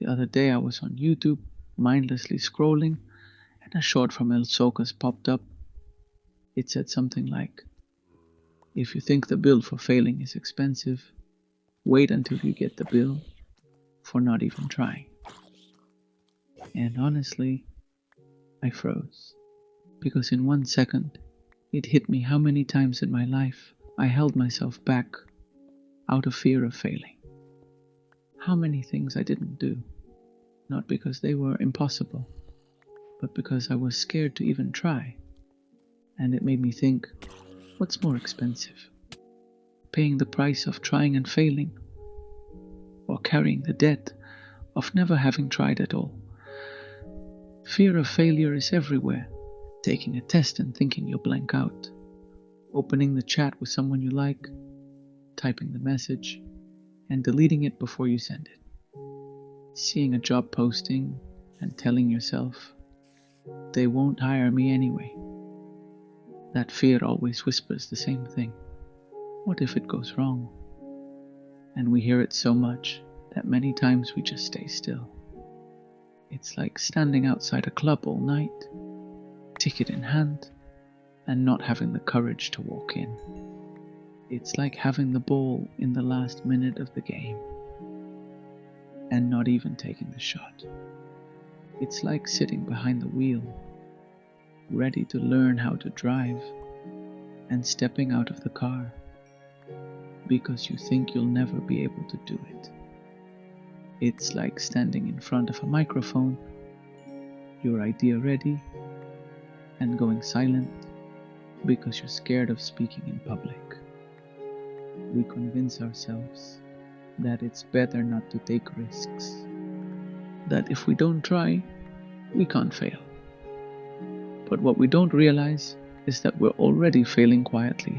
The other day I was on YouTube, mindlessly scrolling, and a short from El Socas popped up. It said something like, "If you think the bill for failing is expensive, wait until you get the bill for not even trying." And honestly, I froze, because in 1 second, it hit me how many times in my life I held myself back out of fear of failing. How many things I didn't do, not because they were impossible, but because I was scared to even try. And it made me think, what's more expensive? Paying the price of trying and failing, or carrying the debt of never having tried at all? Fear of failure is everywhere. Taking a test and thinking you'll blank out. Opening the chat with someone you like, typing the message, and deleting it before you send it. Seeing a job posting and telling yourself, they won't hire me anyway. That fear always whispers the same thing. What if it goes wrong? And we hear it so much that many times we just stay still. It's like standing outside a club all night, ticket in hand, and not having the courage to walk in. It's like having the ball in the last minute of the game and not even taking the shot. It's like sitting behind the wheel, ready to learn how to drive, and stepping out of the car because you think you'll never be able to do it. It's like standing in front of a microphone, your idea ready, and going silent because you're scared of speaking in public. We convince ourselves that it's better not to take risks, that if we don't try, we can't fail. But what we don't realize is that we're already failing quietly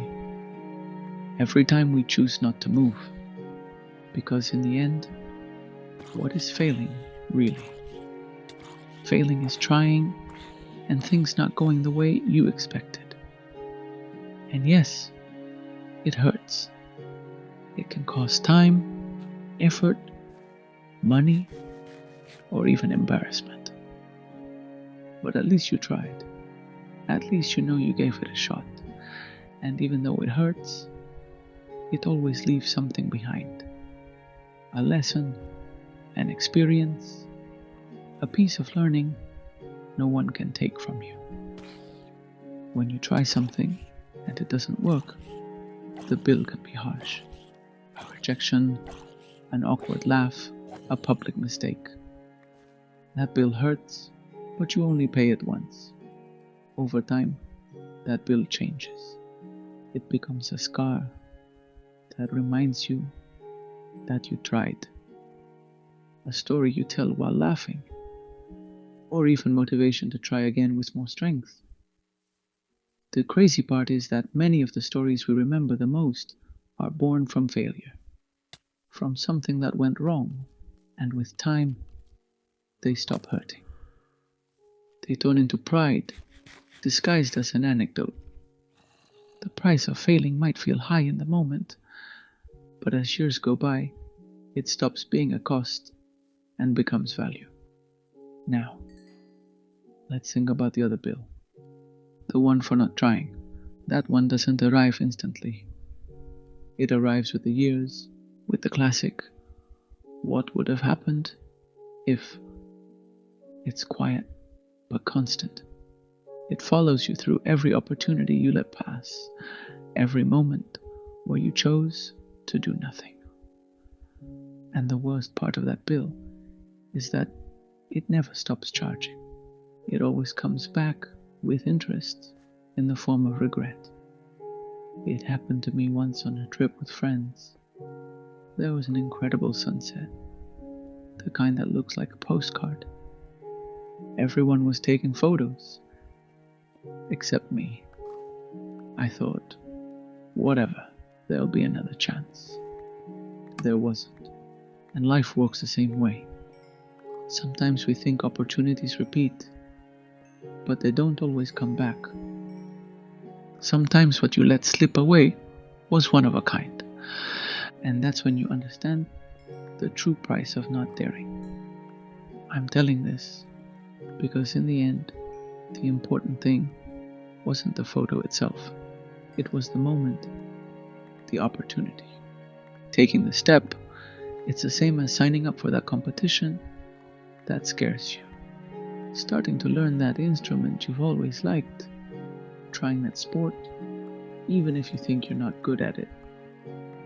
every time we choose not to move. Because in the end, what is failing really? Failing is trying and things not going the way you expected. And yes, it hurts. It can cost time, effort, money, or even embarrassment. But at least you tried. At least you know you gave it a shot. And even though it hurts, it always leaves something behind. A lesson, an experience, a piece of learning no one can take from you. When you try something and it doesn't work, the bill can be harsh. A rejection, an awkward laugh, a public mistake. That bill hurts, but you only pay it once. Over time, that bill changes. It becomes a scar that reminds you that you tried. A story you tell while laughing, or even motivation to try again with more strength. The crazy part is that many of the stories we remember the most are born from failure, from something that went wrong, and with time, they stop hurting. They turn into pride, disguised as an anecdote. The price of failing might feel high in the moment, but as years go by, it stops being a cost and becomes value. Now, let's think about the other bill. The one for not trying. That one doesn't arrive instantly. It arrives with the years, with the classic, what would have happened if? It's quiet, but constant. It follows you through every opportunity you let pass, every moment where you chose to do nothing. And the worst part of that bill is that it never stops charging. It always comes back with interest in the form of regret. It happened to me once on a trip with friends. There was an incredible sunset, the kind that looks like a postcard. Everyone was taking photos, except me. I thought, whatever, there'll be another chance. There wasn't, and life works the same way. Sometimes we think opportunities repeat, but they don't always come back. Sometimes what you let slip away was one of a kind, and that's when you understand the true price of not daring. I'm telling this because in the end, the important thing wasn't the photo itself. It was the moment, the opportunity. Taking the step, it's the same as signing up for that competition that scares you. Starting to learn that instrument you've always liked. Trying that sport, even if you think you're not good at it.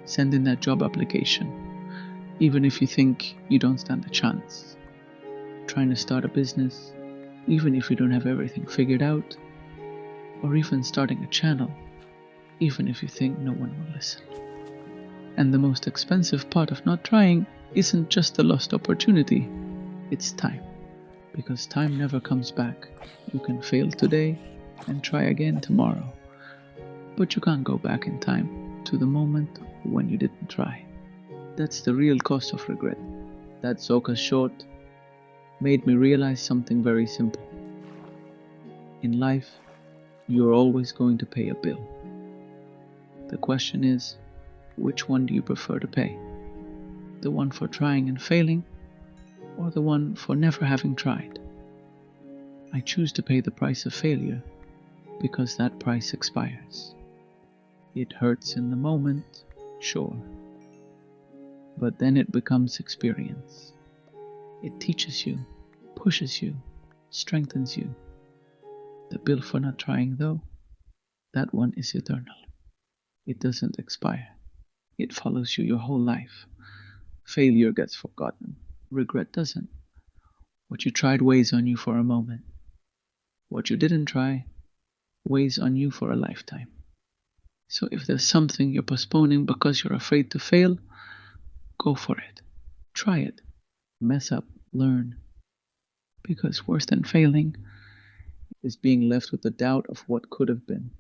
Sending that job application, even if you think you don't stand a chance. Trying to start a business, even if you don't have everything figured out. Or even starting a channel, even if you think no one will listen. And the most expensive part of not trying isn't just the lost opportunity, it's time. Because time never comes back. You can fail today and try again tomorrow. But you can't go back in time to the moment when you didn't try. That's the real cost of regret. That Zoka short made me realize something very simple. In life, you're always going to pay a bill. The question is, which one do you prefer to pay? The one for trying and failing, or the one for never having tried? I choose to pay the price of failure because that price expires. It hurts in the moment, sure, but then it becomes experience. It teaches you, pushes you, strengthens you. The bill for not trying, though, that one is eternal. It doesn't expire. It follows you your whole life. Failure gets forgotten. Regret doesn't. What you tried weighs on you for a moment. What you didn't try weighs on you for a lifetime. So if there's something you're postponing because you're afraid to fail, go for it. Try it. Mess up. Learn. Because worse than failing is being left with the doubt of what could have been.